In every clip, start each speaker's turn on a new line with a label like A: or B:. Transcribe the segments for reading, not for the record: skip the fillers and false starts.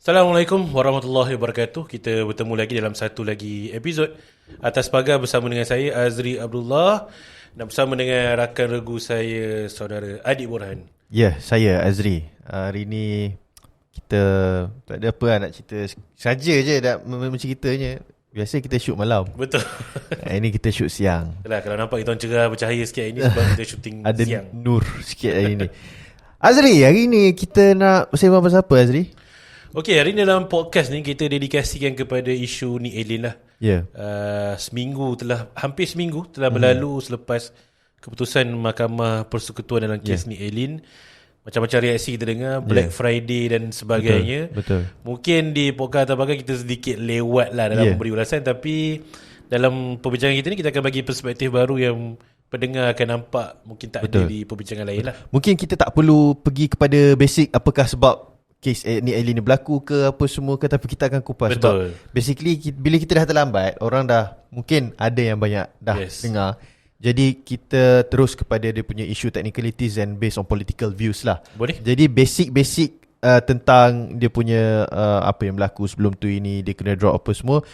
A: Assalamualaikum warahmatullahi wabarakatuh. Kita bertemu lagi dalam satu lagi episod Atas Pagar bersama dengan saya Azri Abdullah dan bersama dengan rakan regu saya saudara Adik Borhan.
B: Ya, saya Azri. Hari ni kita tak ada apa lah nak cerita. Saja je macam ceritanya. Biasa kita shoot malam.
A: Betul.
B: Ini kita shoot siang.
A: Yalah, kalau nampak kita orang cerah bercahaya sikit hari ni sebab kita syuting
B: Ada
A: siang.
B: nur sikit hari ni. Azri, hari ni kita nak bersama pasal apa, Azri?
A: Okey, hari ni dalam podcast ni kita dedikasikan kepada isu ni alien lah.
B: Ya.
A: Hampir seminggu telah berlalu selepas keputusan Mahkamah Persekutuan dalam kes ni alien. Macam-macam reaksi kita dengar, Black Friday dan sebagainya.
B: Betul.
A: Mungkin di podcast Atas Pagar kita sedikit lewat lah dalam memberi ulasan, tapi dalam perbincangan kita ni kita akan bagi perspektif baru yang pendengar akan nampak mungkin tak ada di perbincangan lain lah.
B: Mungkin kita tak perlu pergi kepada basic apakah sebab kes ni alien ni berlaku ke apa semua ke, tapi kita akan kupas.
A: Betul.
B: Sebab basically bila kita dah terlambat, orang dah mungkin ada yang banyak dah dengar. Jadi kita terus kepada dia punya isu technicalities and based on political views lah.
A: Boleh.
B: Jadi basic tentang dia punya apa yang berlaku sebelum tu ini, dia kena drop apa semua,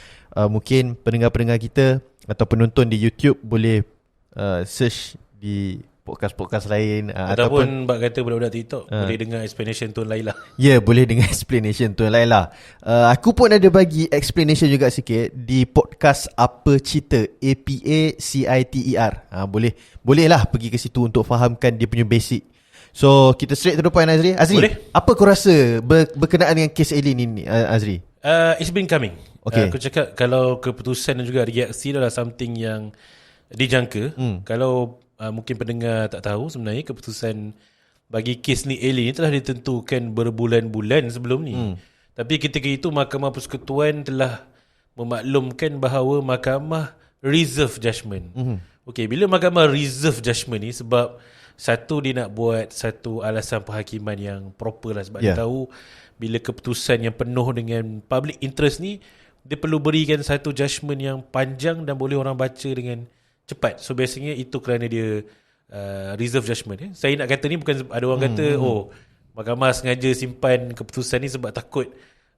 B: mungkin pendengar-pendengar kita atau penonton di YouTube boleh search di podcast-podcast lain,
A: ataupun bak kata budak-budak TikTok boleh dengar explanation tone lain lah.
B: Ya, boleh dengar explanation tone lain lah. Aku pun ada bagi explanation juga sikit di podcast Apa Cerita, APACITER. Boleh lah pergi ke situ untuk fahamkan dia punya basic. So kita straight to the point, Azri.
A: Boleh.
B: Apa kau rasa berkenaan dengan kes alien ini, Azri?
A: It's been coming.
B: Okay.
A: Aku cakap kalau keputusan dan juga reaksi adalah something yang dijangka. Kalau mungkin pendengar tak tahu, sebenarnya keputusan bagi kes ni alien telah ditentukan berbulan-bulan sebelum ni. Tapi ketika itu Mahkamah Persekutuan telah memaklumkan bahawa mahkamah reserve judgment. Okey, bila mahkamah reserve judgment ni, sebab satu dia nak buat satu alasan penghakiman yang proper lah, sebab dia tahu bila keputusan yang penuh dengan public interest ni, dia perlu berikan satu judgment yang panjang dan boleh orang baca dengan cepat. So biasanya itu kerana dia reserve judgment. Saya nak kata ni bukan ada orang kata mahkamah sengaja simpan keputusan ni sebab takut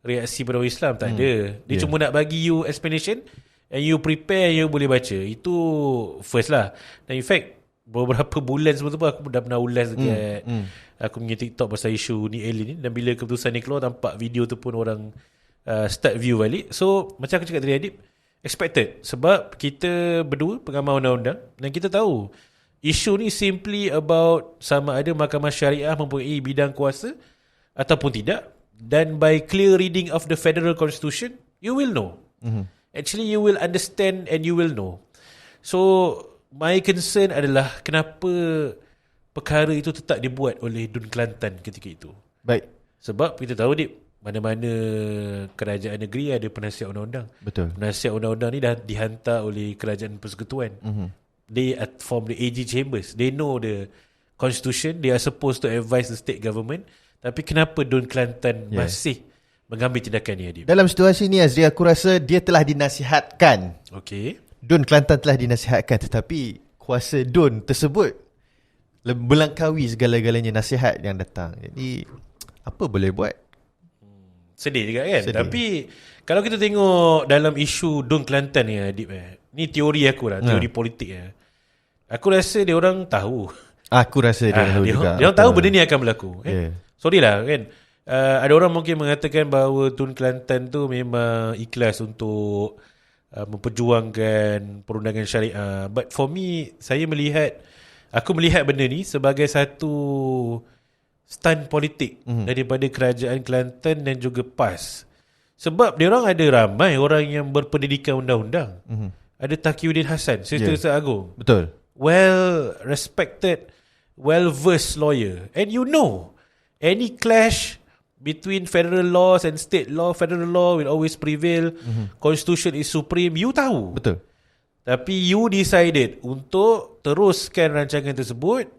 A: reaksi pada orang Islam. Tak ada. Dia cuma nak bagi you explanation and you prepare, you boleh baca. Itu first lah. Dan in fact beberapa bulan sebelum tu pun aku dah pernah ulas dekat aku punya TikTok pasal isu ni alien ni, dan bila keputusan ni keluar nampak video tu pun orang start view balik. So macam aku cakap tadi, Adib, expected, sebab kita berdua pengamal undang-undang dan kita tahu isu ni simply about sama ada mahkamah syariah mempunyai bidang kuasa ataupun tidak. Dan by clear reading of the federal constitution, you will know. Actually you will understand and you will know. So my concern adalah kenapa perkara itu tetap dibuat oleh Dun Kelantan ketika itu.
B: Baik.
A: Sebab kita tahu, Dip, mana-mana kerajaan negeri ada penasihat undang-undang.
B: Betul.
A: Penasihat undang-undang ni dah dihantar oleh kerajaan persekutuan. They are from the AG chambers. They know the constitution. They are supposed to advise the state government. Tapi kenapa Dun Kelantan masih mengambil tindakan ni, Adib?
B: Dalam situasi ni, Azri, aku rasa dia telah dinasihatkan.
A: Okey.
B: Dun Kelantan telah dinasihatkan, tetapi kuasa Dun tersebut melangkaui segala-galanya nasihat yang datang. Jadi apa boleh buat?
A: Sedih juga kan?
B: Sedih.
A: Tapi kalau kita tengok dalam isu Dun Kelantan ni, Adib, ni teori aku lah, teori politik . Aku rasa dia orang tahu.
B: Aku rasa dia tahu juga.
A: Dia orang tahu benda ni akan berlaku. Sorry lah kan. Ada orang mungkin mengatakan bahawa Dun Kelantan tu memang ikhlas untuk memperjuangkan perundangan syariah. But for me, aku melihat benda ni sebagai satu stunt politik daripada kerajaan Kelantan dan juga PAS. Sebab dia orang ada ramai orang yang berpendidikan undang-undang. Ada Taqiyuddin Hasan, Serta Agung.
B: Betul.
A: Well respected, well versed lawyer. And you know, any clash between federal laws and state law, federal law will always prevail. Constitution is supreme. You tahu.
B: Betul.
A: Tapi you decided untuk teruskan rancangan tersebut,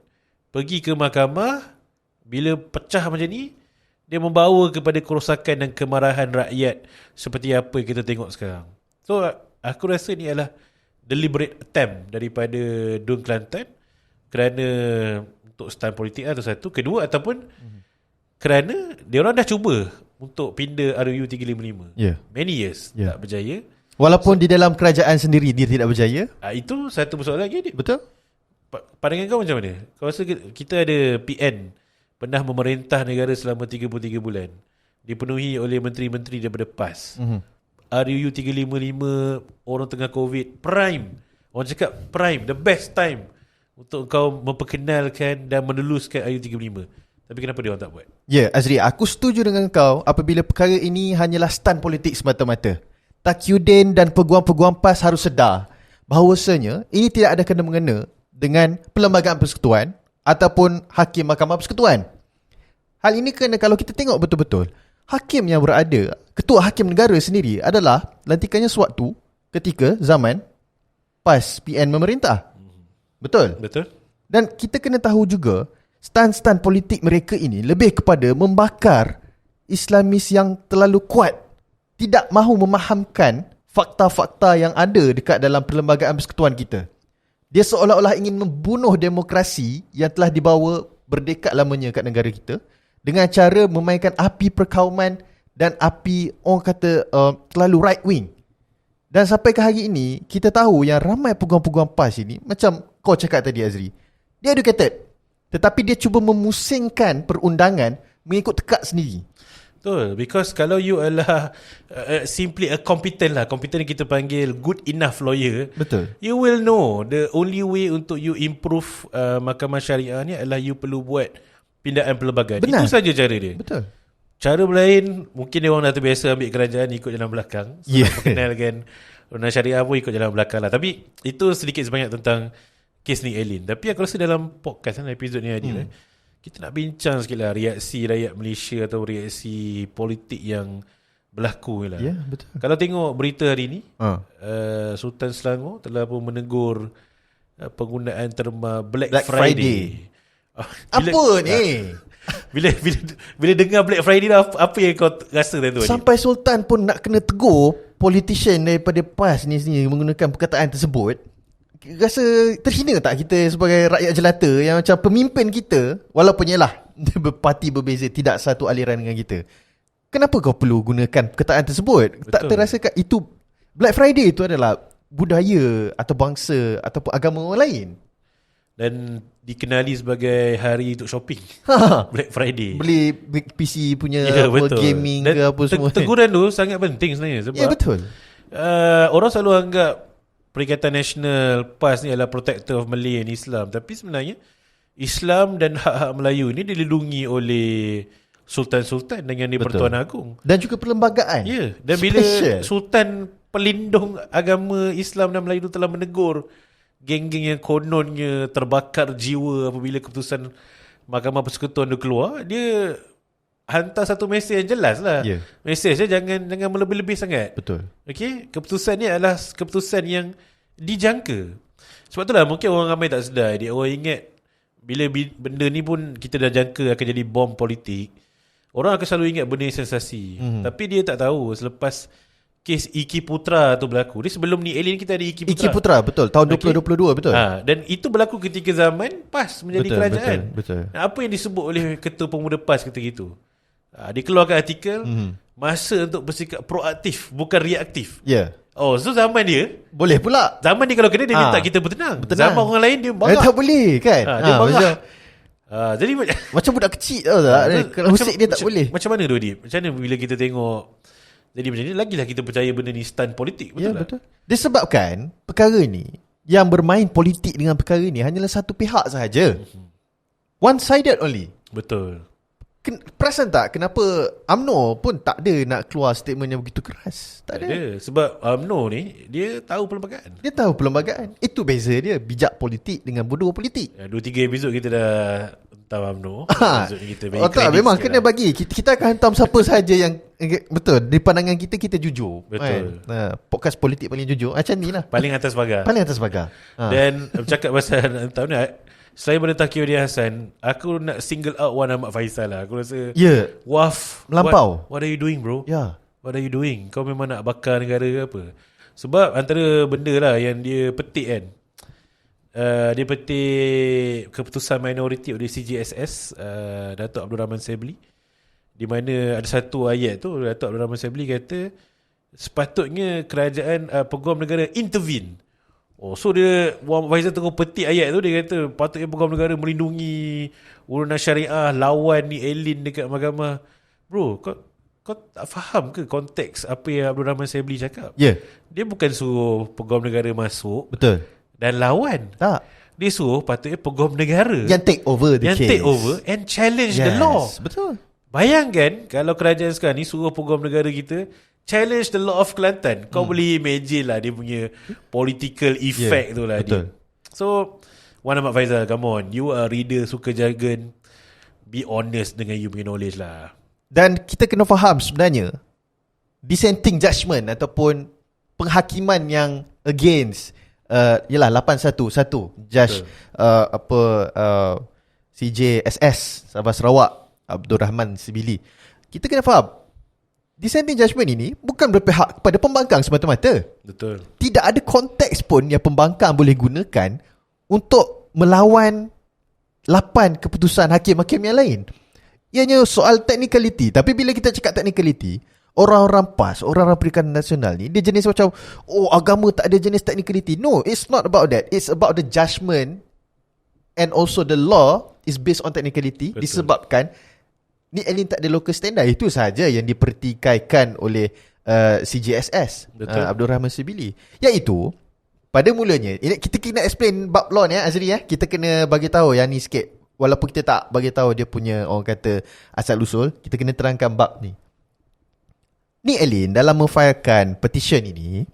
A: pergi ke mahkamah. Bila pecah macam ni, dia membawa kepada kerosakan dan kemarahan rakyat seperti apa yang kita tengok sekarang. So aku rasa ni adalah deliberate attempt daripada Dun Kelantan kerana untuk stand politik atau satu. Kedua, ataupun kerana dia orang dah cuba untuk pindah RU 355. Many years tak berjaya.
B: Walaupun di dalam kerajaan sendiri dia tidak berjaya.
A: Itu satu persoalan lagi dia.
B: Betul.
A: Pandangan kau macam mana? Kau rasa kita ada PN pernah memerintah negara selama 33 bulan, dipenuhi oleh menteri-menteri daripada PAS. RUU 355, orang tengah COVID, prime. Orang cakap prime, the best time untuk kau memperkenalkan dan meneluskan RUU 355. Tapi kenapa dia orang tak buat?
B: Azri, aku setuju dengan kau apabila perkara ini hanyalah stunt politik semata-mata. Takyuddin dan peguam-peguam PAS harus sedar bahawasanya ini tidak ada kena-mengena dengan Perlembagaan Persekutuan ataupun Hakim Mahkamah Persekutuan. Hal ini kerana kalau kita tengok betul-betul, hakim yang berada, ketua hakim negara sendiri adalah lantikannya sewaktu ketika zaman PAS PN memerintah. Betul?
A: Betul.
B: Dan kita kena tahu juga, stand-stand politik mereka ini lebih kepada membakar Islamis yang terlalu kuat, tidak mahu memahamkan fakta-fakta yang ada dekat dalam Perlembagaan Persekutuan kita. Dia seolah-olah ingin membunuh demokrasi yang telah dibawa berdekad lamanya kat negara kita dengan cara memainkan api perkauman dan api orang kata terlalu right wing. Dan sampai ke hari ini kita tahu yang ramai peguam-peguam PAS ini, macam kau cakap tadi Azri, dia educated, tetapi dia cuba memusingkan perundangan mengikut tekak sendiri.
A: Betul, because kalau you adalah simply a competent yang kita panggil good enough lawyer,
B: betul,
A: you will know the only way untuk you improve mahkamah syariah ni adalah you perlu buat pindaan perlembagaan. Benar. Itu saja cara dia.
B: Betul.
A: Cara lain mungkin dia orang dah terbiasa ambil kerajaan ikut jalan belakang. Perkenalkan undang syariah pun ikut jalan belakang lah. Tapi itu sedikit sebanyak tentang kes ni Elin. Tapi aku rasa dalam podcast episod ni Adil, kita nak bincang sikit lah reaksi rakyat Malaysia atau reaksi politik yang berlaku lah.
B: Ya, betul.
A: Kalau tengok berita hari ni, Sultan Selangor telah pun menegur penggunaan terma Black Friday.
B: Apa ni?
A: Bila dengar Black Friday lah, apa yang kau rasa tu?
B: Sampai Sultan pun nak kena tegur politician daripada PAS ni sendiri menggunakan perkataan tersebut. Rasa terhina tak kita sebagai rakyat jelata yang macam pemimpin kita, walaupun ialah parti berbeza, tidak satu aliran dengan kita, kenapa kau perlu gunakan perkataan tersebut? Betul. Tak terasakan itu Black Friday itu adalah budaya atau bangsa ataupun agama orang lain
A: dan dikenali sebagai hari untuk shopping. Black Friday,
B: beli PC punya gaming dan ke apa semua.
A: Teguran tu sangat penting sebenarnya sebab
B: betul.
A: Orang selalu anggap Perikatan Nasional PAS ni adalah protector of Malay and Islam, tapi sebenarnya Islam dan hak-hak Melayu ni dilindungi oleh sultan-sultan dengan Di-Pertuan Agong
B: dan juga perlembagaan.
A: Dan bila sultan pelindung agama Islam dan Melayu tu telah menegur geng-geng yang kononnya terbakar jiwa apabila keputusan Mahkamah Persekutuan tu keluar, dia hantar satu mesej yang jelas lah. Mesej dia jangan melebih-lebih sangat.
B: Betul.
A: Okay, keputusan ni adalah keputusan yang dijangka. Sebab itulah mungkin orang ramai tak sedar. Dia orang ingat bila benda ni pun kita dah jangka akan jadi bom politik, orang akan selalu ingat benda sensasi. Tapi dia tak tahu selepas kes Iki Putra tu berlaku. Dia sebelum ni Elin kita ada Iki Putra.
B: Iki Putra, betul. Tahun 2022, betul.
A: Dan itu berlaku ketika zaman PAS menjadi kerajaan.
B: Betul.
A: Apa yang disebut oleh Ketua Pemuda PAS ketika itu? Dia keluarkan artikel masa untuk bersikap proaktif, bukan reaktif. So zaman dia
B: boleh pula.
A: Zaman dia kalau kena dia minta kita bertenang. Zaman orang lain dia marah.
B: Tak boleh kan.
A: Dia marah. Jadi
B: macam budak kecil tau tak. Kalau musik dia tak boleh.
A: Macam mana tu Adib? Macam mana bila kita tengok jadi macam ni, lagilah kita percaya benda ni stunt politik. Betul tak?
B: Betul. Disebabkan perkara ni, yang bermain politik dengan perkara ni hanyalah satu pihak sahaja. One sided only.
A: Betul.
B: Perasan tak kenapa UMNO pun tak ada nak keluar statement yang begitu keras? Tak ada.
A: Sebab UMNO ni dia tahu perlembagaan.
B: Dia tahu perlembagaan. Itu beza dia, bijak politik dengan bodoh politik.
A: 2-3 episod kita dah hentam UMNO.
B: Tak, memang kena bagi. Kita akan hentam siapa sahaja yang betul. Di pandangan kita jujur.
A: Betul.
B: Podcast politik paling jujur macam ni lah.
A: Paling atas pagar. Dan bercakap pasal hentam ni, selain pada Taqi Wadi Hassan, aku nak single out Wan Ahmad Faisal lah. Aku rasa Waf
B: melampau.
A: What are you doing bro? What are you doing? Kau memang nak bakar negara ke apa? Sebab antara benda lah yang dia petik kan, dia petik keputusan minoriti oleh CJSS, Datuk Abdul Rahman Sebli. di mana ada satu ayat tu Datuk Abdul Rahman Sabli kata sepatutnya kerajaan peguam negara intervene. So dia Muhammad Faizal terus petik ayat tu, dia kata patutnya peguam negara melindungi urunan syariah lawan ni alien dekat mahkamah. Bro, kau tak faham ke konteks apa yang Abdul Rahman Sabli cakap? Dia bukan suruh peguam negara masuk
B: betul
A: dan lawan.
B: Tak.
A: Dia suruh patutnya peguam negara
B: yang take over the case.
A: Take over and challenge the law.
B: Betul.
A: Bayangkan kalau kerajaan sekarang ni suruh peguam negara kita challenge the law of Kelantan. Kau boleh imagine lah dia punya political effect tu lah.
B: Betul.
A: So Wan Ahmad Faizal, come on, you are reader, suka jargon, be honest dengan you punya knowledge lah.
B: Dan kita kena faham sebenarnya dissenting judgment ataupun penghakiman yang against ialah 811 Judge CJSS Sabah Sarawak Abdul Rahman Sabili. Kita kena faham dissenting judgment ini bukan berpihak kepada pembangkang semata-mata.
A: Betul.
B: Tidak ada konteks pun yang pembangkang boleh gunakan untuk melawan 8 keputusan hakim-hakim yang lain. Ianya soal technicality. Tapi bila kita cakap technicality, orang-orang PAS, orang-orang Perikatan Nasional ni, dia jenis macam, agama tak ada jenis technicality. No, it's not about that. It's about the judgment and also the law is based on technicality. Betul. Disebabkan ni alien tak ada local standard. Itu sahaja yang dipertikaikan oleh CJSS, Abdul Rahman Sabili. Iaitu, pada mulanya, kita kena explain bab law ni, Azri. Kita kena bagi tahu yang ni sikit. Walaupun kita tak bagi tahu dia punya, orang kata, asal-usul, kita kena terangkan bab ni. Nick Allen dalam memfilekan petition ini,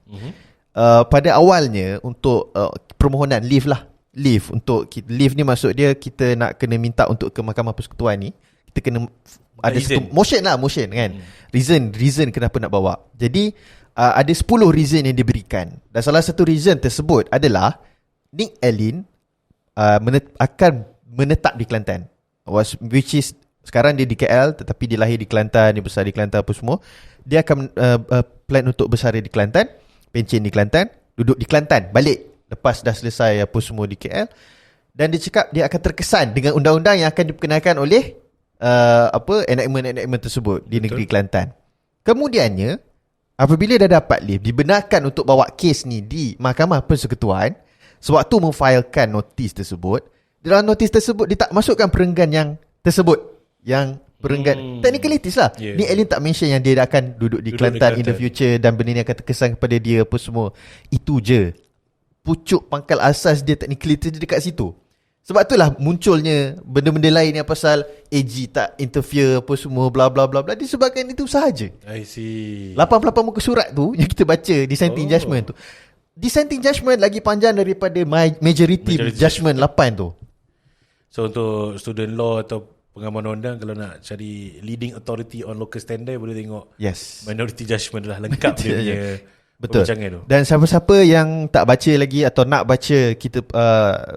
B: pada awalnya untuk permohonan leave lah. Leave ni maksud dia kita nak kena minta untuk ke Mahkamah Persekutuan ni. Kita kena ada satu motion kan. Reason kenapa nak bawa. Jadi ada 10 reason yang diberikan. Dan salah satu reason tersebut adalah Nick Allen akan menetap di Kelantan, which is sekarang dia di KL tetapi dia lahir di Kelantan, dia besar di Kelantan apa semua. Dia akan plan untuk bersara di Kelantan, pencen di Kelantan, duduk di Kelantan, balik lepas dah selesai apa semua di KL. Dan dia cakap dia akan terkesan dengan undang-undang yang akan diperkenalkan oleh enactment tersebut di negeri Kelantan. Kemudiannya apabila dah dapat leave, dibenarkan untuk bawa kes ni di Mahkamah Persekutuan, sewaktu memfilekan notis tersebut, dalam notis tersebut dia tak masukkan perenggan yang tersebut, yang perenggan technicalities lah. Ni Allen tak mention yang dia akan duduk di Kelantan in the future dan benda ni akan terkesan kepada dia apa semua. Itu je pucuk pangkal asas dia, technicalities dia dekat situ. Sebab itulah munculnya benda-benda lain yang pasal AG tak interfere apa semua bla bla bla bla, disebabkan itu sahaja.
A: I see.
B: 88 muka surat tu yang kita baca dissenting judgment tu. Dissenting judgment lagi panjang daripada majority judgment 8 tu. So
A: untuk student law atau pengamal undang, kalau nak cari leading authority on local standard, boleh tengok minority judgment lah, lengkap dia punya perbincangan tu. Dan
B: siapa-siapa yang tak baca lagi atau nak baca kita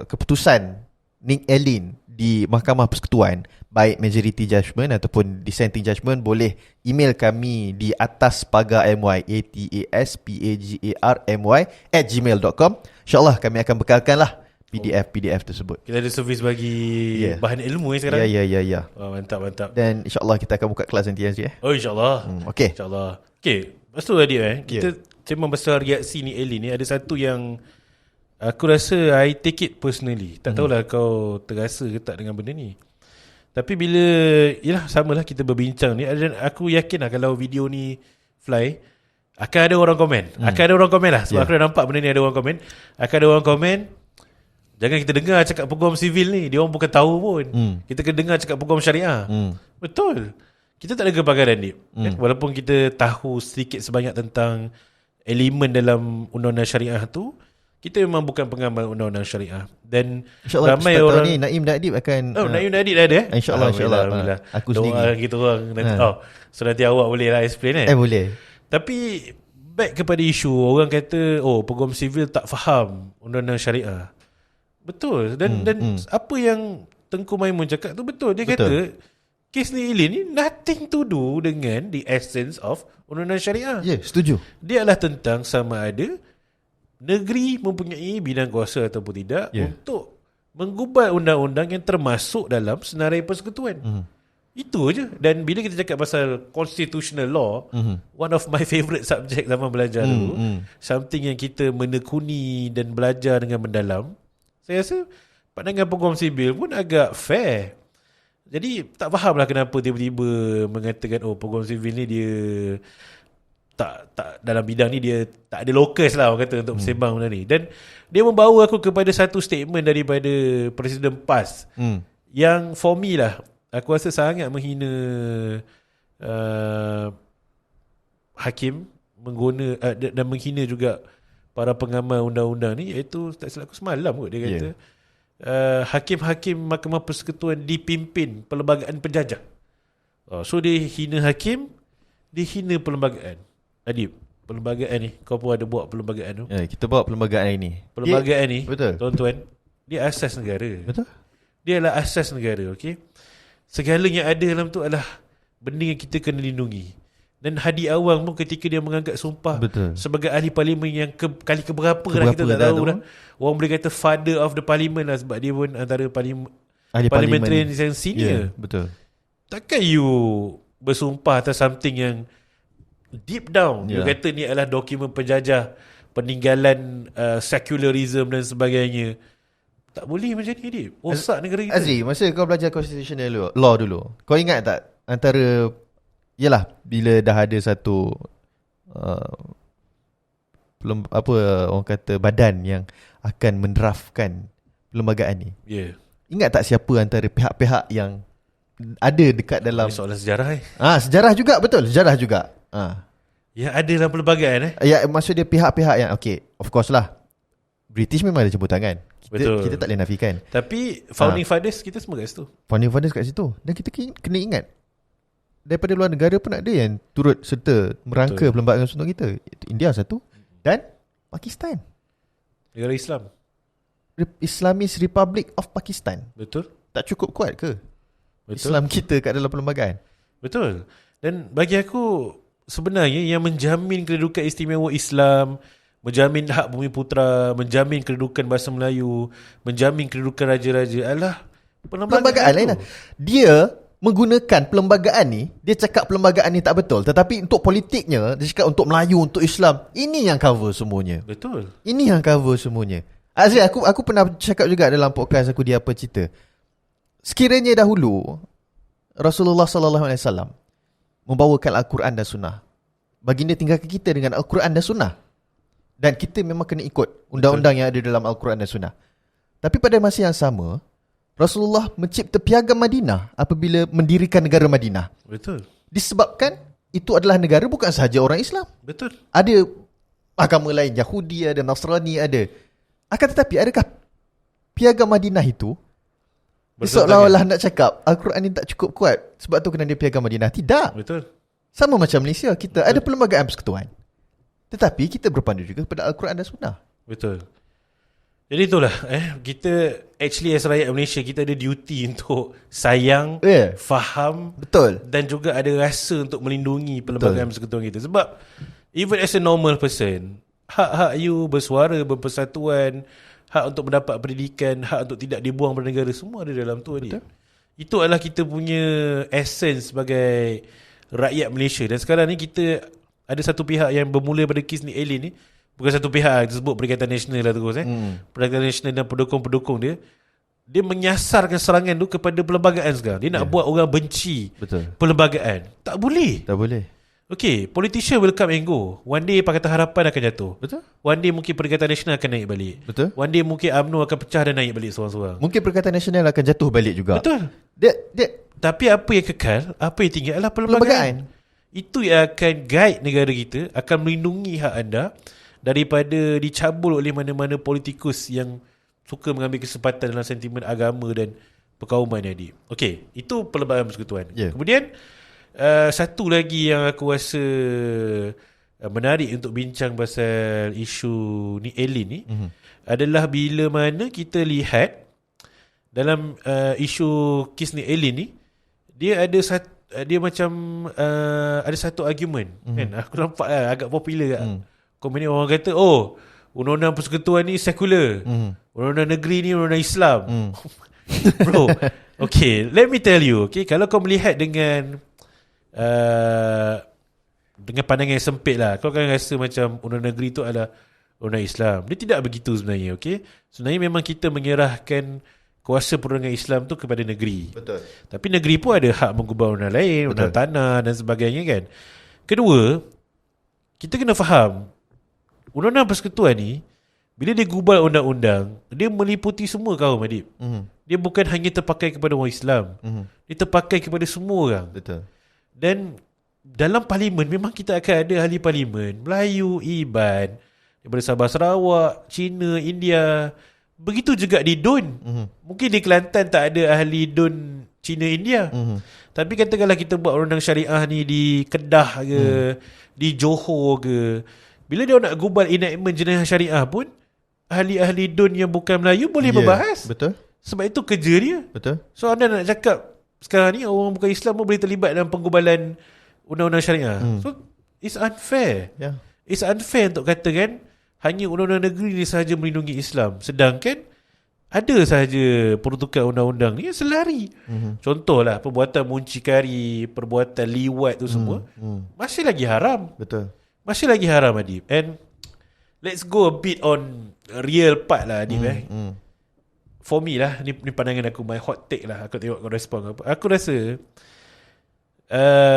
B: keputusan Nick Allen di Mahkamah Persekutuan, baik majority judgment ataupun dissenting judgment, boleh email kami di ataspagary ataspagary@gmail.com. InsyaAllah kami akan bekalkan lah PDF tersebut.
A: Kita ada servis bagi bahan ilmu sekarang.
B: Ya.
A: Mantap.
B: Dan insyaAllah kita akan buka kelas nanti
A: Oh insyaAllah.
B: Okay.
A: InsyaAllah. Okay. Lepas tu tadi kita cuma pasal reaksi ni Allen ni, ada satu yang aku rasa I take it personally. Tak tahulah kau terasa ke tak dengan benda ni. Tapi bila samalah kita berbincang ni, dan aku yakin lah kalau video ni fly, akan ada orang komen. Akan ada orang komen lah. Sebab aku dah nampak benda ni ada orang komen. Akan ada orang komen, jangan kita dengar cakap peguam sivil ni, dia orang bukan tahu pun. Kita kena dengar cakap peguam syariah. Betul. Kita tak ada kepakaran ni. Walaupun kita tahu sedikit sebanyak tentang elemen dalam undang-undang syariah tu, kita memang bukan pengamal undang-undang syariah. Dan ramai orang
B: ni Naim dan Adib akan
A: Naim dan Adib dah ada.
B: InsyaAllah.
A: Aku sendiri kita orang nanti, so nanti awak boleh lah explain
B: boleh.
A: Tapi back kepada isu, orang kata peguam sivil tak faham undang-undang syariah. Betul. Dan apa yang Tengku Maimun cakap tu betul. Dia kata kes ni Allen ni nothing to do dengan the essence of undang-undang syariah.
B: Setuju.
A: Dia adalah tentang sama ada negeri mempunyai bidang kuasa ataupun tidak untuk menggubal undang-undang yang termasuk dalam senarai persekutuan. Itu je. Dan bila kita cakap pasal constitutional law, one of my favourite subject zaman belajar dulu, something yang kita menekuni dan belajar dengan mendalam, saya rasa pandangan peguam sibil pun agak fair. Jadi tak faham lah kenapa tiba-tiba mengatakan peguam sibil ni dia tak dalam bidang ni dia tak ada lokus lah, orang kata, untuk bersembang benda ni. Dan dia membawa aku kepada satu statement daripada Presiden PAS yang for me lah, aku rasa sangat menghina hakim, dan menghina juga para pengamal undang-undang ni, iaitu tak silap aku semalam kot dia kata hakim-hakim Mahkamah Persekutuan dipimpin perlembagaan penjajah. So dia hina hakim, dia hina perlembagaan. Adib, perlembagaan ni, kau pun ada buat perlembagaan tu.
B: Kita bawa perlembagaan ini.
A: Perlembagaan ni,
B: betul,
A: tuan-tuan, dia asas negara.
B: Betul.
A: Dia adalah asas negara, okey. Segala yang ada dalam tu adalah benda yang kita kena lindungi. Dan Hadi Awang pun ketika dia mengangkat sumpah sebagai ahli parlimen yang kali keberapa dah kita tak tahu dah. Orang boleh kata father of the parliament lah, sebab dia pun antara parliamentarian yang senior.
B: Betul.
A: Takkan you bersumpah atas something yang deep down you kata ni adalah dokumen penjajah, peninggalan secularism dan sebagainya. Tak boleh macam ni, Dip. Rosak negara kita.
B: Azri, masa kau belajar constitutional law dulu, kau ingat tak antara, yalah, bila dah ada satu orang kata badan yang akan mendraftkan perlembagaan ni, ingat tak siapa antara pihak-pihak yang ada dekat dalam
A: soalan sejarah
B: sejarah juga, betul, sejarah juga.
A: Yang ada dalam perlembagaan
B: Ya, maksud dia pihak-pihak yang of course lah, British memang ada campur tangan. Kita tak boleh nafikan. Tapi
A: founding fathers kita semua kat situ.
B: Founding fathers kat situ. Dan kita kena ingat, daripada luar negara pun ada yang turut serta merangka perlembagaan untuk kita. India satu, dan Pakistan,
A: negara Islam,
B: Islamist Republic of Pakistan.
A: Betul.
B: Tak cukup kuat ke Islam kita kat dalam perlembagaan?
A: Betul. Dan bagi aku, sebenarnya yang menjamin kedudukan istimewa Islam, menjamin hak bumi putera, menjamin kedudukan bahasa Melayu, menjamin kedudukan raja-raja adalah perlembagaan
B: lain. Dia menggunakan perlembagaan ni, dia cakap perlembagaan ni tak betul, tetapi untuk politiknya dia cakap untuk Melayu, untuk Islam. Ini yang cover semuanya.
A: Betul.
B: Ini yang cover semuanya. Azri, aku pernah cakap juga dalam podcast aku di Apa Cerita. Sekiranya dahulu Rasulullah SAW membawakan Al-Quran dan Sunnah, baginda tinggalkan kita dengan Al-Quran dan Sunnah, dan kita memang kena ikut undang-undang yang ada dalam Al-Quran dan Sunnah. Tapi pada masa yang sama, Rasulullah mencipta piagam Madinah apabila mendirikan negara Madinah.
A: Betul.
B: Disebabkan itu adalah negara bukan sahaja orang Islam.
A: Betul.
B: Ada agama lain, Yahudi ada, Nasrani ada. Akan tetapi adakah piagam Madinah itu seolah-olah nak cakap Al-Quran ni tak cukup kuat, sebab tu kena dia piagam Madinah? Tidak.
A: Betul.
B: Sama macam Malaysia, kita ada perlembagaan persekutuan, tetapi kita berpandu juga kepada Al-Quran dan Sunnah.
A: Betul. Jadi itulah, kita actually as rakyat Malaysia, kita ada duty untuk sayang, faham,
B: betul,
A: dan juga ada rasa untuk melindungi perlembagaan persekutuan kita. Sebab even as a normal person, hak-hak you bersuara, berpersatuan, hak untuk mendapat pendidikan, hak untuk tidak dibuang dari negara, semua ada dalam tu. Itu adalah kita punya essence sebagai rakyat Malaysia. Dan sekarang ni kita ada satu pihak yang bermula pada kes ni, Elin ni, bukan satu pihak, disebut Perikatan Nasional lah terus. Perikatan Nasional dan pendukung-pendukung dia menyasarkan serangan tu kepada perlembagaan sekarang. Dia nak buat orang benci perlembagaan. Tak boleh.
B: Tak boleh.
A: Okay, politician will come and go. One day Pakatan Harapan akan jatuh.
B: Betul.
A: One day mungkin Perikatan Nasional akan naik balik.
B: Betul.
A: One day mungkin UMNO akan pecah dan naik balik seorang-seorang.
B: Mungkin Perikatan Nasional akan jatuh balik juga.
A: Betul. Tapi apa yang kekal, apa yang tinggal adalah perlembagaan. Itu yang akan guide negara kita, akan melindungi hak anda daripada dicabul oleh mana-mana politikus yang suka mengambil kesempatan dalam sentimen agama dan perkauman ni. Okey, itu perlembagaan persekutuan. Kemudian satu lagi yang aku rasa menarik untuk bincang pasal isu ni Elin ni adalah bila mana kita lihat dalam isu kes ni Elin ni, dia ada dia macam ada satu argument kan, aku nampak agak popular kat komen ni. Orang kata undang-undang persekutuan ni sekular, undang-undang negeri ni undang-undang Islam. Bro, okay, let me tell you, okay, kalau kau melihat dengan pandangan yang sempit lah, kau akan rasa macam undang negeri tu adalah undang Islam. Dia tidak begitu sebenarnya, okay. Sebenarnya memang kita menyerahkan kuasa perundangan Islam tu kepada negeri.
B: Betul.
A: Tapi negeri pun ada hak mengubah undang lain, undang tanah dan sebagainya kan. Kedua, kita kena faham undang-undang persekutuan ni, bila dia gubal undang-undang, dia meliputi semua kaum, Adib. Dia bukan hanya terpakai kepada orang Islam. Dia terpakai kepada semua orang.
B: Betul.
A: Dan dalam parlimen memang kita akan ada ahli parlimen Melayu, Iban, daripada Sabah Sarawak, Cina, India. Begitu juga di DUN. Mungkin di Kelantan tak ada ahli DUN Cina, India. Tapi katakanlah kita buat undang syariah ni di Kedah ke, di Johor ke, bila dia nak gubal enactment jenayah syariah pun, ahli-ahli DUN yang bukan Melayu boleh membahas.
B: Betul.
A: Sebab itu kerja dia.
B: Betul.
A: So anda nak cakap sekarang ni orang bukan Islam pun boleh terlibat dalam penggubalan undang-undang syariah. So it's unfair. It's unfair untuk katakan hanya undang-undang negeri ni sahaja melindungi Islam, sedangkan ada sahaja peruntukan undang-undang ni yang selari. Contohlah perbuatan muncikari, perbuatan liwat tu semua masih lagi haram.
B: Betul.
A: Masih lagi haram, Adib. And let's go a bit on real part lah, Adib. For me lah, ni pandangan aku, my hot take lah. Aku tengok kau respon apa. Aku rasa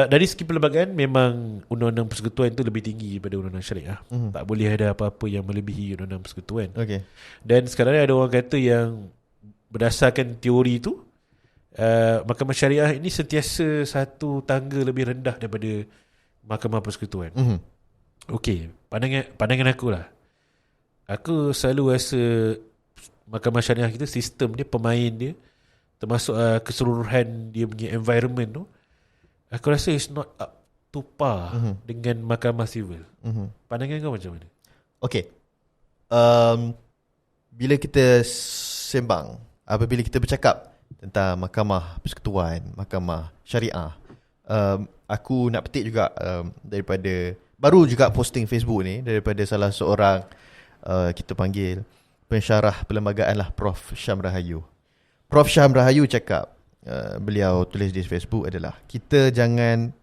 A: dari segi perlembagaan memang undang-undang persekutuan itu lebih tinggi daripada undang-undang syariah. Tak boleh ada apa-apa yang melebihi undang-undang persekutuan.
B: Okay.
A: Dan sekarang ada orang kata yang berdasarkan teori itu, mahkamah syariah ini sentiasa satu tangga lebih rendah daripada mahkamah persekutuan. Okay, pandangan aku lah. Aku selalu rasa mahkamah syariah kita, sistem dia, pemain dia, termasuk keseluruhan dia punya environment tu, aku rasa it's not up to par dengan mahkamah sivil. Pandangan kau macam mana? Okay.
B: Bila kita sembang, apabila kita bercakap tentang mahkamah persekutuan, mahkamah syariah, aku nak petik juga daripada, baru juga posting Facebook ni, daripada salah seorang kita panggil pensyarah perlembagaan lah, Prof. Syam Rahayu. Prof. Syam Rahayu cakap, beliau tulis di Facebook adalah, kita jangan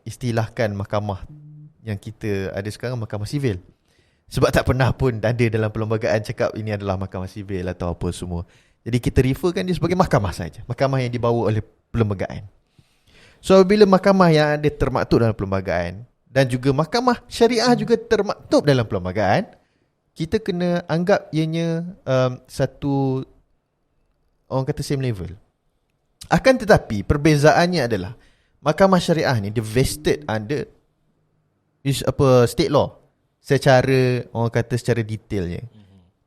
B: istilahkan mahkamah yang kita ada sekarang mahkamah sivil. Sebab tak pernah pun ada dalam perlembagaan cakap ini adalah mahkamah sivil atau apa semua. Jadi kita referkan dia sebagai mahkamah saja, mahkamah yang dibawa oleh perlembagaan. So bila mahkamah yang ada termaktub dalam perlembagaan dan juga mahkamah syariah juga termaktub dalam perlembagaan, kita kena anggap ianya satu, orang kata same level. Akan tetapi perbezaannya adalah mahkamah syariah ni dia vested under state law secara, orang kata secara detailnya.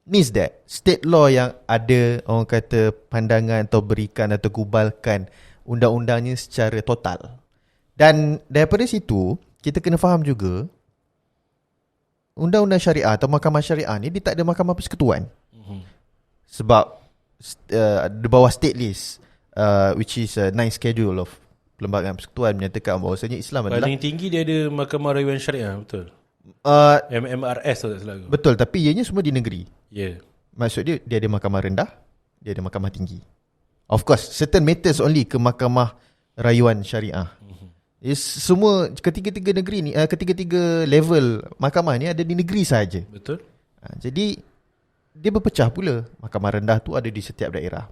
B: Means that state law yang ada, orang kata pandangan atau berikan atau gubalkan undang-undangnya secara total. Dan daripada situ kita kena faham juga undang-undang syariah atau mahkamah syariah ni dia tak ada mahkamah persekutuan. Sebab di bawah state list, which is a 9 schedule of perlembagaan persekutuan menyatakan bahawasanya Islam adalah
A: paling tinggi dia ada mahkamah rayuan syariah, betul? MMRS tu tak salah aku.
B: Betul, tapi ianya semua di negeri. Maksud dia ada mahkamah rendah, dia ada mahkamah tinggi. Of course, certain matters only ke mahkamah rayuan syariah. Semua ketiga-tiga negeri ni, ketiga-tiga level mahkamah ni ada di negeri sahaja.
A: Betul.
B: Jadi dia berpecah pula. Mahkamah rendah tu ada di setiap daerah.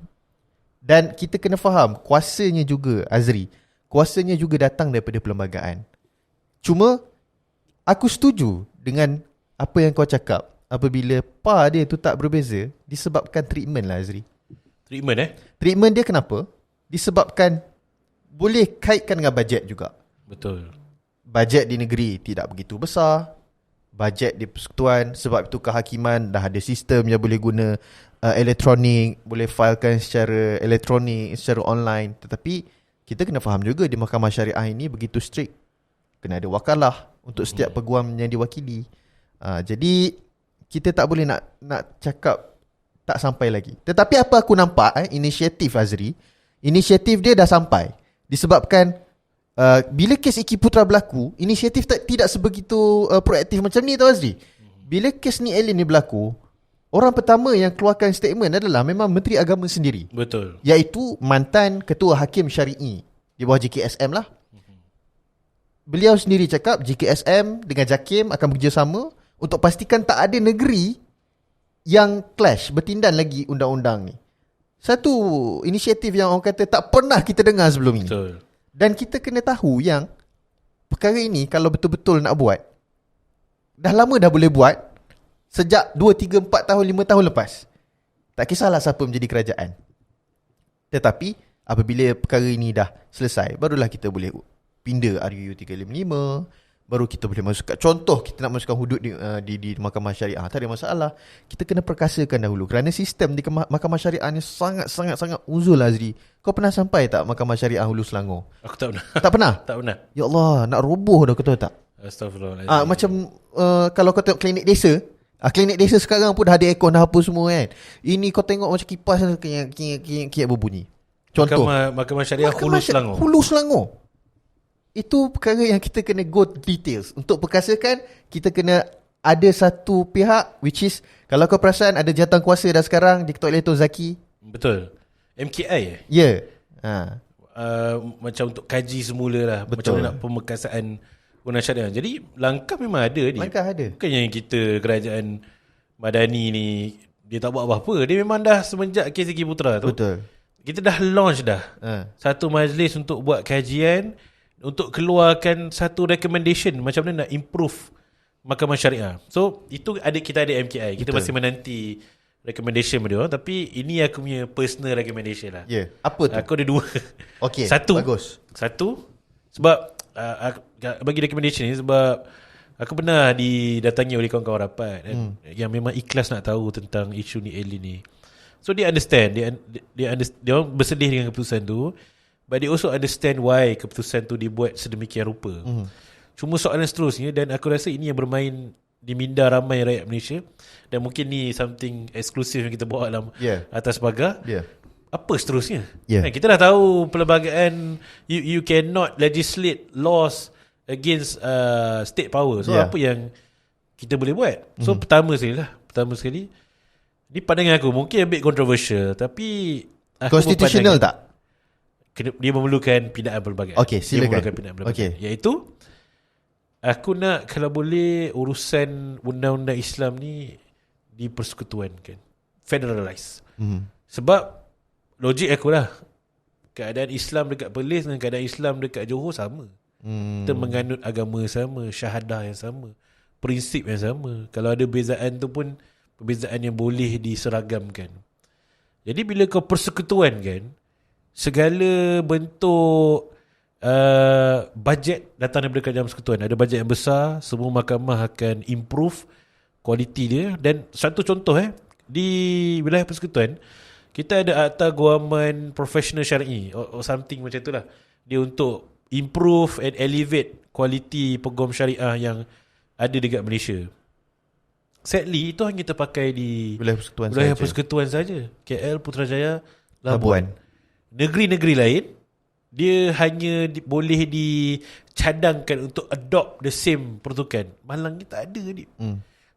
B: Dan kita kena faham kuasanya juga, Azri, kuasanya juga datang daripada perlembagaan. Cuma aku setuju dengan apa yang kau cakap apabila PAR dia tu tak berbeza disebabkan treatment lah, Azri. Treatment dia kenapa? Disebabkan boleh kaitkan dengan bajet juga.
A: Betul.
B: Bajet di negeri tidak begitu besar. Bajet di persekutuan, sebab itu kehakiman dah ada sistem yang boleh guna elektronik, boleh filekan secara elektronik, secara online. Tetapi kita kena faham juga di mahkamah syariah ini begitu strict. Kena ada wakalah untuk setiap peguam yang diwakili. Jadi kita tak boleh nak cakap tak sampai lagi. Tetapi apa aku nampak inisiatif, Azri, inisiatif dia dah sampai. Disebabkan bila kes Iki Putra berlaku, inisiatif tidak sebegitu proaktif macam ni tau, Azri. Bila kes ni Alien ni berlaku, Orang pertama yang keluarkan statement adalah memang Menteri Agama sendiri,
A: Betul.
B: iaitu mantan Ketua Hakim Syari'i di bawah JKSM lah. Beliau sendiri cakap JKSM dengan JAKIM akan bekerjasama untuk pastikan tak ada negeri yang clash, bertindan lagi undang-undang ni. Satu inisiatif yang orang kata tak pernah kita dengar sebelum ini.
A: Betul.
B: Dan kita kena tahu yang perkara ini kalau betul-betul nak buat, dah lama dah boleh buat, sejak 2, 3, 4 tahun, 5 tahun lepas. Tak kisahlah siapa menjadi kerajaan. Tetapi apabila perkara ini dah selesai, barulah kita boleh pindah RUU 355, baru kita boleh masukkan, contoh kita nak masukkan hudud di Mahkamah Syariah, tak ada masalah. Kita kena perkasakan dahulu, kerana sistem di Mahkamah Syariah ni sangat uzul, Azri. Kau pernah sampai tak Mahkamah Syariah Hulu Selangor?
A: Aku tak pernah.
B: Tak pernah?
A: Tak pernah.
B: Ya Allah, nak roboh dah, kau tahu tak?
A: Astagfirullahaladzim.
B: Macam kalau kau tengok klinik desa, klinik desa sekarang pun dah ada aircon, dah apa semua kan. Ini kau tengok macam kipas kiat berbunyi. Contoh
A: Mahkamah Syariah Hulu Selangor.
B: Hulu Selangor. Itu perkara yang kita kena go details. Untuk perkasakan, kita kena ada satu pihak, which is, kalau kau perasan ada jawatan kuasa dah sekarang di Ketua Tun Zaki.
A: Betul. MKI
B: Ya.
A: macam untuk kaji semula lah.
B: Betul.
A: Macam mana nak pemekasaan undang syariah. Jadi langkah memang ada ni.
B: Langkah ada.
A: Bukan yang kita kerajaan Madani ni dia tak buat apa-apa. Dia memang dah semenjak kes Zaki Putra tu.
B: Betul.
A: Kita dah launch dah satu majlis untuk buat kajian, untuk keluarkan satu recommendation macam mana nak improve Mahkamah Syariah. So itu kita ada MKI. Kita masih menanti recommendation dia. Tapi ini aku punya personal recommendation lah.
B: Ya. Apa tu?
A: Aku ada dua.
B: Okey, bagus.
A: Satu sebab bagi recommendation ni sebab aku pernah didatangi oleh kawan-kawan rapat yang memang ikhlas nak tahu tentang isu ni alien ni. So dia understand, dia bersedih dengan keputusan tu, but they also understand why keputusan tu dibuat sedemikian rupa. Cuma soalan seterusnya, dan aku rasa ini yang bermain di minda ramai rakyat Malaysia, dan mungkin ni something eksklusif yang kita bawa dalam atas pagar. Apa seterusnya? Kita dah tahu perlembagaan, you cannot legislate laws against state power. So apa yang kita boleh buat? So pertama sekali ni pandangan aku mungkin a bit controversial, tapi
B: constitutional tak?
A: Dia memerlukan pindaan perlembagaan.
B: Okey, silakan.
A: Dia memerlukan pindaan perlembagaan. Iaitu aku nak kalau boleh urusan undang-undang Islam ni dipersekutuankan, federalize. Sebab logik aku lah, keadaan Islam dekat Perlis dengan keadaan Islam dekat Johor sama. Kita menganut agama sama, syahadah yang sama, prinsip yang sama. Kalau ada bezaan tu pun perbezaan yang boleh diseragamkan. Jadi bila kau persekutuan kan, segala bentuk bajet datang daripada kerajaan persekutuan. Ada bajet yang besar, semua mahkamah akan improve kualiti dia. Dan satu contoh di wilayah persekutuan, kita ada Akta Guaman Profesional Syar'i or something macam itulah. Dia untuk improve and elevate kualiti peguam syariah yang ada dekat Malaysia. Sadly itu hanya terpakai di wilayah persekutuan saja. KL, Putrajaya, Labuan. Negeri-negeri lain dia hanya boleh dicadangkan untuk adopt the same peruntukan. Malang ni tak ada ni.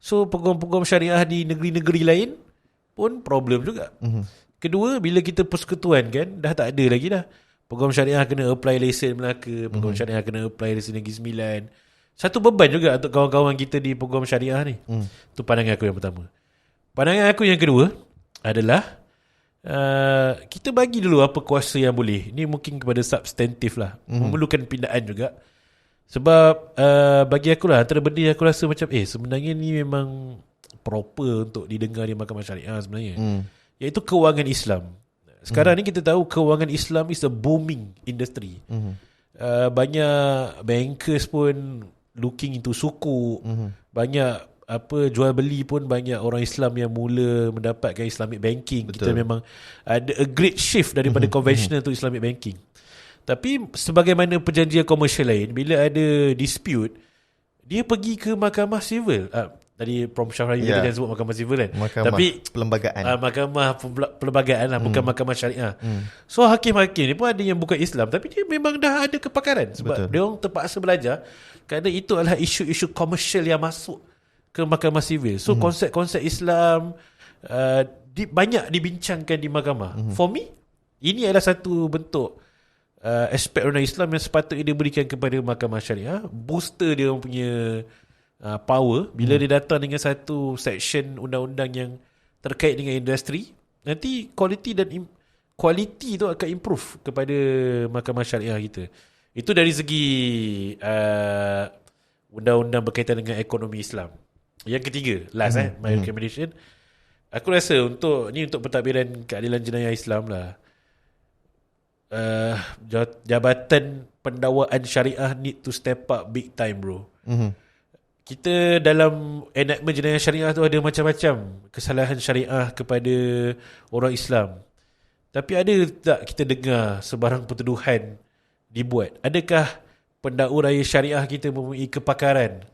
A: So peguam-peguam syariah di negeri-negeri lain pun problem juga. Kedua, bila kita persekutuan kan, dah tak ada lagi dah. Peguam syariah kena apply lesen Melaka, peguam syariah kena apply lesen Negeri Sembilan. Satu beban juga untuk kawan-kawan kita di peguam syariah ni. Itu pandangan aku yang pertama. Pandangan aku yang kedua adalah kita bagi dulu apa kuasa yang boleh. Ini mungkin kepada substantif lah. Memerlukan pindaan juga. Sebab bagi aku lah, antara benda yang aku rasa macam sebenarnya ni memang proper untuk didengar di Mahkamah Syariah sebenarnya. Iaitu kewangan Islam. Sekarang ni kita tahu kewangan Islam is a booming industry. Banyak bankers pun looking into suku. Banyak jual beli pun banyak orang Islam yang mula mendapatkan Islamic banking. Betul. Kita memang ada a great shift daripada conventional to Islamic banking. Tapi sebagaimana perjanjian komersial lain, bila ada dispute, dia pergi ke mahkamah civil. Tadi Prof. Syafrani dia jangan sebut mahkamah civil kan.
B: Mahkamah
A: tapi
B: perlembagaan.
A: Mahkamah perlembagaan lah, bukan mahkamah syariah. So hakim-hakim ni pun ada yang bukan Islam, tapi dia memang dah ada kepakaran. Sebab dia orang terpaksa belajar, kerana itu adalah isu-isu komersial yang masuk ke mahkamah sivil. So konsep-konsep Islam banyak dibincangkan di mahkamah. For me, ini adalah satu bentuk aspek undang Islam yang sepatutnya diberikan kepada mahkamah syariah, booster dia punya power bila dia datang dengan satu section undang-undang yang terkait dengan industri. Nanti kualiti tu akan improve kepada mahkamah syariah kita. Itu dari segi undang-undang berkaitan dengan ekonomi Islam. Yang ketiga, last my recommendation, aku rasa untuk pentadbiran keadilan jenayah Islam lah. Jabatan pendakwaan syariah need to step up big time, bro. Kita dalam enactment jenayah syariah tu ada macam-macam kesalahan syariah kepada orang Islam. Tapi ada tak kita dengar sebarang pertuduhan dibuat? Adakah pendakwa raya syariah kita mempunyai kepakaran?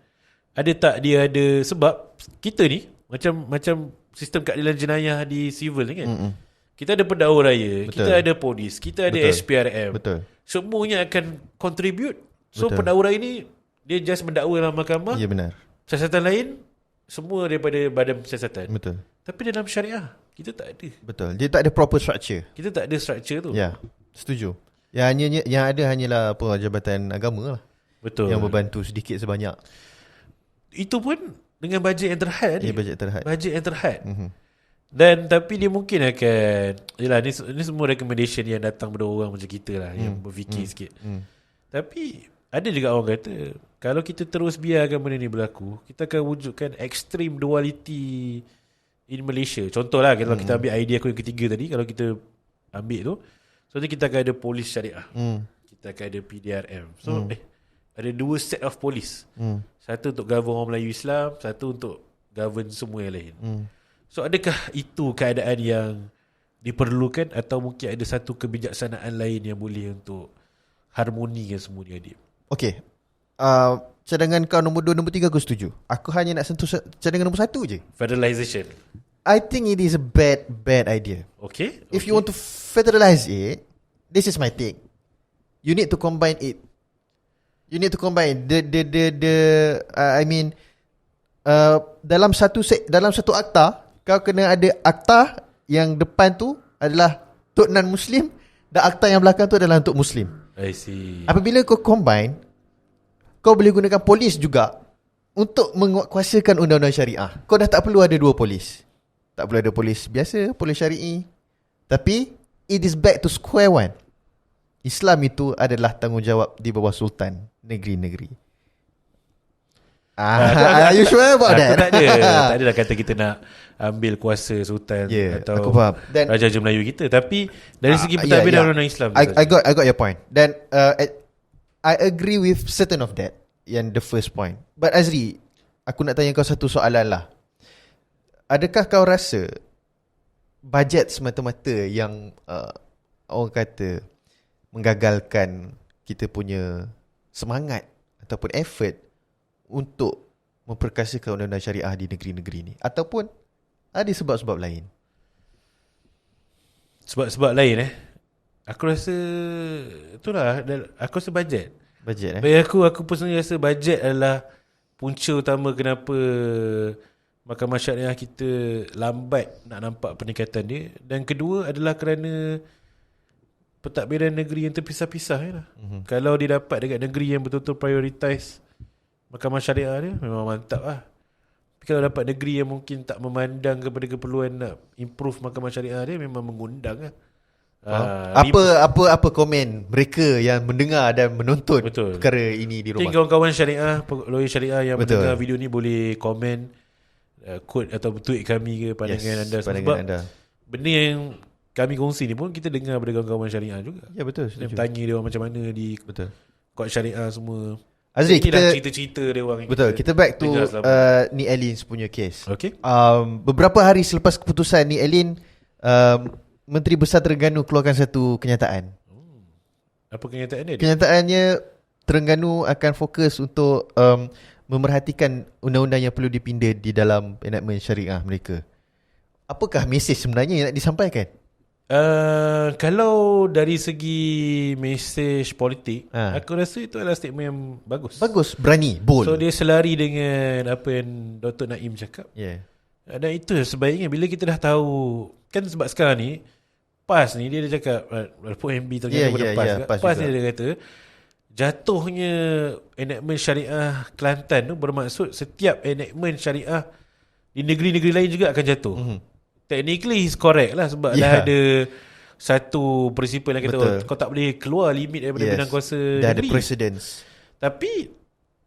A: Ada tak dia ada, sebab kita ni macam sistem keadilan jenayah di civil ni kan. Kita ada pendakwa raya, kita ada polis, kita ada SPRM. Semuanya akan contribute. So pendakwa raya ni dia just mendakwa dalam mahkamah.
B: Ya, benar.
A: Siasatan lain semua daripada badan siasatan.
B: Betul.
A: Tapi dalam syariah kita tak ada.
B: Betul. Dia tak ada proper structure.
A: Kita tak ada structure tu.
B: Ya, setuju. Yang ada hanyalah jabatan agama lah.
A: Betul.
B: Yang membantu sedikit sebanyak.
A: Itu pun dengan bajet yang terhad.
B: Ya, bajet terhad.
A: Bajet yang terhad. Dan tapi dia mungkin akan, yalah, ni semua recommendation yang datang dari orang macam kita lah, yang berfikir sikit. Tapi ada juga orang kata, kalau kita terus biarkan benda ni berlaku, kita akan wujudkan extreme duality in Malaysia. Contohlah, kalau kita ambil idea aku yang ketiga tadi, kalau kita ambil tu, so kita akan ada polis syariah, kita akan ada PDRM. So ada dua set of polis. Satu untuk govern orang Melayu Islam, satu untuk govern semua yang lain. So adakah itu keadaan yang diperlukan, atau mungkin ada satu kebijaksanaan lain yang boleh untuk harmonikan semua ni, Adib?
B: Okay, cadangan kau nombor 2, nombor 3 aku setuju. Aku hanya nak sentuh cadangan nombor 1 je.
A: Federalisation.
B: I think it is a bad idea.
A: Okay.
B: If you want to federalize it, this is my take. You need to combine it. You need to combine dalam satu akta, kau kena ada akta yang depan tu adalah untuk non-Muslim, dan akta yang belakang tu adalah untuk Muslim.
A: I see.
B: Apabila kau combine, kau boleh gunakan polis juga untuk menguatkuasakan undang-undang syariah. Kau dah tak perlu ada dua polis. Tak perlu ada polis biasa, polis syar'i. Tapi it is back to square one. Islam itu adalah tanggungjawab di bawah sultan negeri-negeri. Are you sure about that?
A: Tak adalah kata kita nak ambil kuasa sultan atau
B: aku faham.
A: Raja Melayu kita. Tapi dari segi pentadbiran undang Islam,
B: I got your point. Dan I agree with certain of that, yang the first point. But Azri, aku nak tanya kau satu soalan lah. Adakah kau rasa bajet semata-mata yang orang kata menggagalkan kita punya semangat ataupun effort untuk memperkasakan undang-undang syariah di negeri-negeri ni, ataupun ada sebab-sebab lain? Sebab-sebab
A: lain aku rasa itulah, aku rasa bajet bagi aku personally rasa bajet adalah punca utama kenapa mahkamah syariah kita lambat nak nampak peningkatan dia. Dan kedua adalah kerana pentadbiran negeri yang terpisah-pisah Kalau dia dapat dekat negeri yang betul-betul prioritize mahkamah syariah dia, memang mantap lah. Tapi kalau dapat negeri yang mungkin tak memandang kepada keperluan nak improve mahkamah syariah dia, memang mengundang lah.
B: Apa komen mereka yang mendengar dan menonton perkara ini di rumah?
A: Mungkin kawan-kawan syariah, lawyer syariah yang mendengar video ni boleh komen quote atau tweet kami ke pandangan anda. Sebab benda yang kami kongsi ni pun kita dengar daripada kawan-kawan syariah juga.
B: Ya, betul.
A: Kita tanya dia orang macam mana di kuat syariah semua.
B: Azri, kita
A: cerita-cerita dia orang.
B: Betul, kita back to Ni Elin punya case.
A: Okay.
B: Beberapa hari selepas keputusan Ni Elin, Menteri Besar Terengganu keluarkan satu kenyataan.
A: Apa kenyataannya?
B: Kenyataannya, Terengganu akan fokus untuk memerhatikan undang-undang yang perlu dipinda di dalam enactment syariah mereka. Apakah mesej sebenarnya yang nak disampaikan?
A: Kalau dari segi mesej politik, aku rasa itu adalah statement yang bagus.
B: Bagus, berani, bold.
A: So dia selari dengan apa yang Dr. Naim cakap. Dan itu sebaiknya bila kita dah tahu. Kan sebab sekarang ni PAS ni dia cakap, walaupun MB tergantung pada PAS juga, PAS ni dia kata jatuhnya enactment syariah Kelantan tu bermaksud setiap enactment syariah di negeri-negeri lain juga akan jatuh. Technically he's correct lah, sebab dah ada satu prinsipal yang kata kau tak boleh keluar limit daripada bidang kuasa
B: dah
A: negeri.
B: Ada precedence.
A: Tapi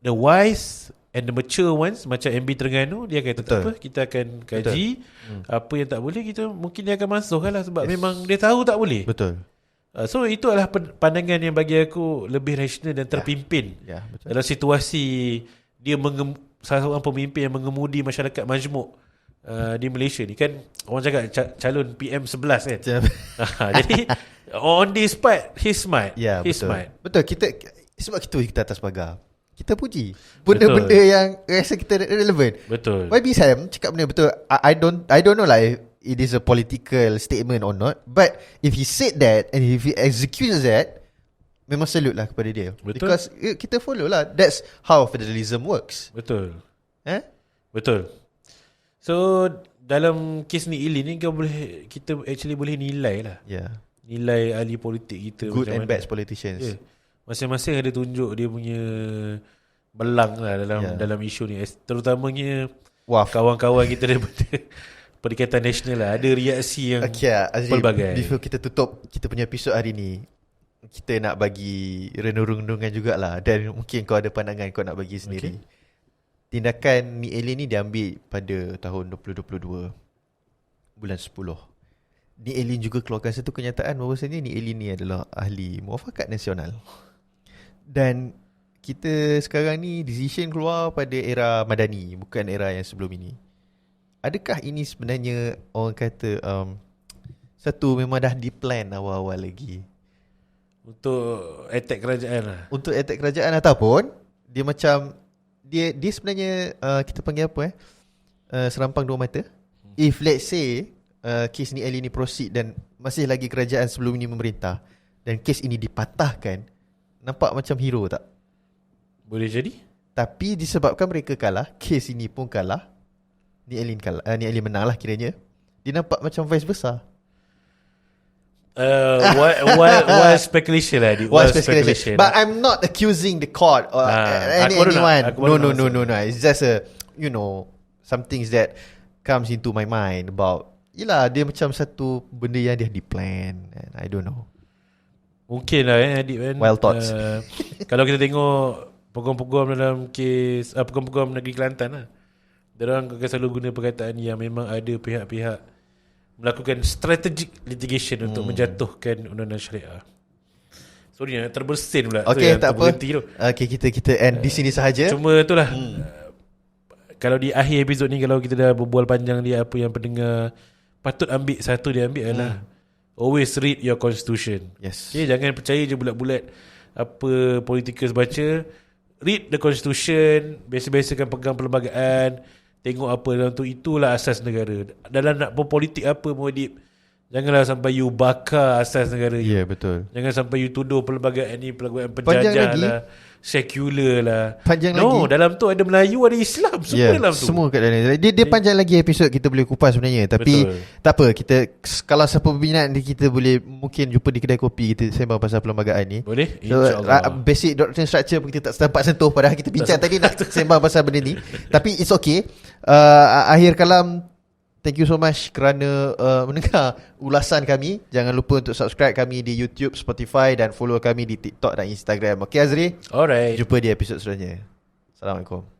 A: the wise and the mature ones macam MB Terengganu, dia kata tak apa, kita akan kaji apa yang tak boleh, kita mungkin dia akan masukkan lah, sebab memang dia tahu tak boleh.
B: Betul.
A: So itu adalah pandangan yang bagi aku lebih rasional dan terpimpin
B: betul.
A: dalam situasi dia salah seorang pemimpin yang mengemudi masyarakat majmuk di Malaysia ni. Kan orang cakap calon PM11 kan. Jadi on this part he's smart. He's
B: betul.
A: smart.
B: Betul, sebab kita atas pagar, kita puji benda-benda yang rasa kita relevan.
A: Betul.
B: YB Sam cakap benda betul. I don't know lah if it is a political statement or not, but if he said that and if he executes that, memang salute lah kepada dia.
A: Betul.
B: Because kita follow lah. That's how federalism works.
A: Betul. Betul. So dalam kes ni Ili ni kita actually boleh nilai lah. Nilai ahli politik kita,
B: good and
A: mana.
B: bad politicians.
A: Masing-masing ada tunjuk dia punya belang lah dalam isu ni. Terutamanya kawan-kawan kita daripada Perikatan Nasional lah, ada reaksi yang
B: Azri,
A: pelbagai.
B: before kita tutup kita punya episod hari ni, kita nak bagi renung-renungan jugalah, dan mungkin kau ada pandangan kau nak bagi sendiri. Tindakan Ni Elin ni diambil pada tahun 2022 bulan 10. Ni Elin juga keluarkan satu kenyataan bahawasanya Ni Elin ni adalah ahli muafakat nasional. Dan kita sekarang ni decision keluar pada era Madani, bukan era yang sebelum ini. Adakah ini sebenarnya orang kata satu memang dah di-plan awal-awal lagi
A: untuk attack kerajaan lah.
B: Untuk attack kerajaan, ataupun dia macam dia sebenarnya kita panggil apa serampang dua mata. If let's say kes Ni Elin ni proceed dan masih lagi kerajaan sebelum ini memerintah, dan kes ini dipatahkan, nampak macam hero tak?
A: Boleh jadi.
B: Tapi disebabkan mereka kalah, kes ini pun kalah, Ni Elin kalah, Ni Elin menang lah kiranya, dia nampak macam vice versa.
A: Wild speculation lah. Wild speculation.
B: But I'm not accusing the court or anyone. No. It's just some things that comes into my mind about, yelah, dia macam satu benda yang dia di-plan, and I don't know.
A: Mungkin lah Adik kan.
B: Wild thoughts.
A: Kalau kita tengok peguam-peguam dalam kes peguam-peguam negeri Kelantan lah, diorang akan selalu guna perkataan yang memang ada pihak-pihak melakukan strategic litigation untuk menjatuhkan undang-undang syariah. Sorry, terbersin pula.
B: Okay, tak apa. Okay, kita end di sini sahaja.
A: Cuma itulah, kalau di akhir episod ni, kalau kita dah berbual panjang dia, apa yang pendengar patut ambil, satu dia ambil adalah always read your constitution.
B: Yes.
A: Okay, jangan percaya je bulat-bulat apa politikers baca. Read the constitution, biasa-biasakan pegang perlembagaan, tengok apa dalam tu, itulah asas negara. Dalam nak berpolitik apa, Muadib, janganlah sampai you bakar asas negara.
B: Ya, betul.
A: Jangan sampai you tuduh perlembagaan ni perlembagaan penjajah lah, sekular lah.
B: Panjang lagi.
A: Dalam tu ada Melayu, ada Islam, semua dalam tu.
B: Semua kat dalam. Dia panjang lagi episod, kita boleh kupas sebenarnya. Tapi tak apa, kita kalau siapa berminat, kita boleh mungkin jumpa di kedai kopi, kita sembang pasal perlembagaan ni.
A: Boleh,
B: InsyaAllah. Basic doctrine structure pun kita tak sempat sentuh, padahal kita bincang tadi nak sembang pasal benda ni. Tapi it's okay. Akhir kalam, thank you so much kerana mendengar ulasan kami. Jangan lupa untuk subscribe kami di YouTube, Spotify, dan follow kami di TikTok dan Instagram. Okay Azri?
A: Alright.
B: Jumpa di episod selanjutnya. Assalamualaikum.